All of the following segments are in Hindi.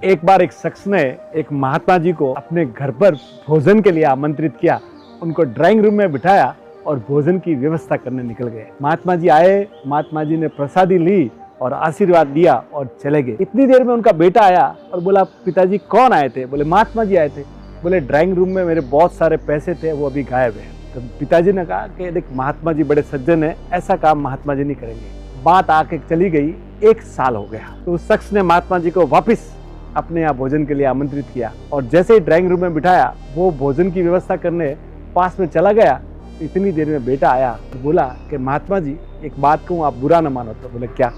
एक बार एक शख्स ने एक महात्मा जी को अपने घर पर भोजन के लिए आमंत्रित किया, उनको ड्राइंग रूम में बिठाया और भोजन की व्यवस्था करने निकल गए। महात्मा जी आए, महात्मा जी ने प्रसादी ली और आशीर्वाद दिया और चले गए। इतनी देर में उनका बेटा आया और बोला, पिताजी कौन आए थे? बोले, महात्मा जी आए थे। बोले, ड्राइंग रूम में मेरे बहुत सारे पैसे थे, वो अभी गायब है। तो पिताजी ने कहा कि देख, महात्मा जी बड़े सज्जन है, ऐसा काम महात्मा जी नहीं करेंगे। बात आके चली गई, 1 साल हो गया। तो उस शख्स ने महात्मा जी को वापिस अपने यहाँ भोजन के लिए आमंत्रित किया और जैसे ही ड्राइंग रूम में बिठाया, वो भोजन की व्यवस्था करने पास में चला गया। इतनी देर में बेटा आया और बोला कि महात्मा जी, एक बात कहूँ, आप बुरा ना मानो तो। बोले, क्या?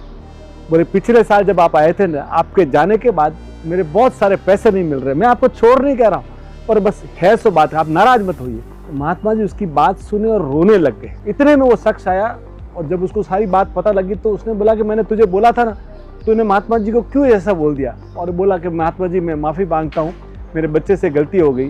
बोले, पिछले साल जब आप आए थे ना, आपके जाने के बाद मेरे बहुत सारे पैसे नहीं मिल रहे। मैं आपको छोड़ नहीं कह रहा हूँ, पर बस है सो बात है, आप नाराज मत होइए। तो महात्मा जी उसकी बात सुने और रोने लग गए। इतने में वो शख्स आया और जब उसको सारी बात पता लगी तो उसने बोला कि मैंने तुझे बोला था ना, तूने महात्मा जी को क्यों ऐसा बोल दिया? और बोला कि महात्मा जी, मैं माफ़ी मांगता हूँ, मेरे बच्चे से गलती हो गई।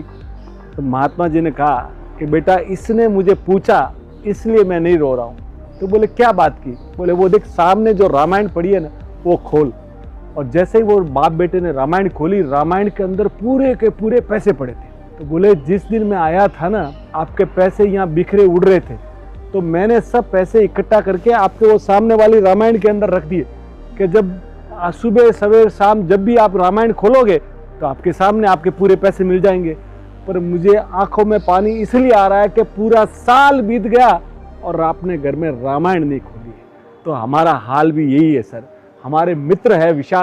तो महात्मा जी ने कहा कि बेटा, इसने मुझे पूछा इसलिए मैं नहीं रो रहा हूँ। तो बोले, क्या बात की? बोले, वो देख, सामने जो रामायण पढ़ी है ना, वो खोल। और जैसे ही वो बाप बेटे ने रामायण खोली, रामायण के अंदर पूरे के पूरे पैसे पड़े थे। तो बोले, जिस दिन मैं आया था ना, आपके पैसे यहाँ बिखरे उड़ रहे थे, तो मैंने सब पैसे इकट्ठा करके आपके वो सामने वाली रामायण के अंदर रख दिए कि जब सुबह सवेर शाम जब भी आप रामायण खोलोगे तो आपके सामने आपके पूरे पैसे मिल जाएंगे। पर मुझे आंखों में पानी इसलिए आ रहा है कि पूरा साल बीत गया और आपने घर में रामायण नहीं खोली है। तो हमारा हाल भी यही है सर। हमारे मित्र है विशाल